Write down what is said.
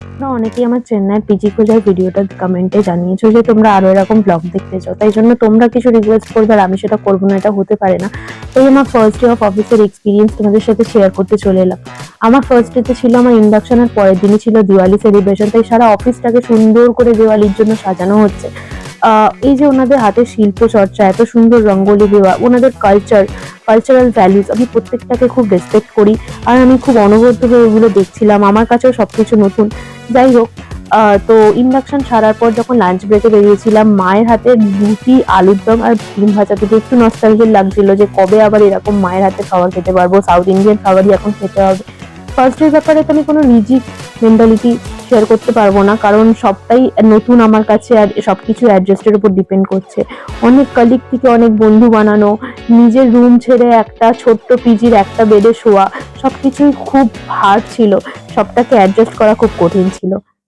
তোমরা অনেকেই আমার চেন্নাই পিজি খোঁজার ভিডিওটা কমেন্টে জানিয়েছো যে তোমরা আরো এরকম ব্লগ দেখতে চাও, তাই জন্য তোমরা কিছু রিকোয়েস্ট করবে আর আমি সেটা করবো না, এটা হতে পারে না। তাই আমার ফার্স্ট ডে অফ অফিসের এক্সপিরিয়েন্স তোমাদের সাথে শেয়ার করতে চলে এলাম। আমার ফার্স্ট ডেতে ছিল আমার ইন্ডাকশনের পরের দিনই ছিল দিওয়ালি সেলিব্রেশন, তাই সারা অফিসটাকে সুন্দর করে দিওয়ালির জন্য সাজানো হচ্ছে। এই যে ওনাদের হাতের শিল্প চর্চা, এত সুন্দর রঙ্গোলি দেওয়া, ওনাদের কালচারাল ভ্যালুস, আমি প্রত্যেকটাকে খুব রেসপেক্ট করি। আর আমি খুব অনবদ্য হয়ে ওগুলো দেখছিলাম, আমার কাছেও সবকিছু নতুন। যাই হোক, তো ইন্ডাকশন সারার পর যখন লাঞ্চ ব্রেকে বেরিয়েছিলাম, মায়ের হাতে রুটি, আলুর দম আর ডিম ভাজা থেকে একটু নস্টালজিয়া লাগছিল যে কবে আবার এরকম মায়ের হাতে খাবার খেতে পারবো, সাউথ ইন্ডিয়ান খাবারই এখন খেতে হবে। ফার্স্ট ডের ব্যাপারে তো আমি কোনো রিজিড মেন্টালিটি শেয়ার করতে পারবো না, কারণ সবটাই নতুন আমার কাছে আর সবকিছু অ্যাডজাস্টের উপর ডিপেন্ড করছে। অনেক কলিগ থেকে অনেক বন্ধু বানানো, নিজের রুম ছেড়ে একটা ছোট্ট পিজির একটা বেডে শোয়া, সবকিছুই খুব হার্ড ছিল, সবটাকে অ্যাডজাস্ট করা খুব কঠিন ছিল।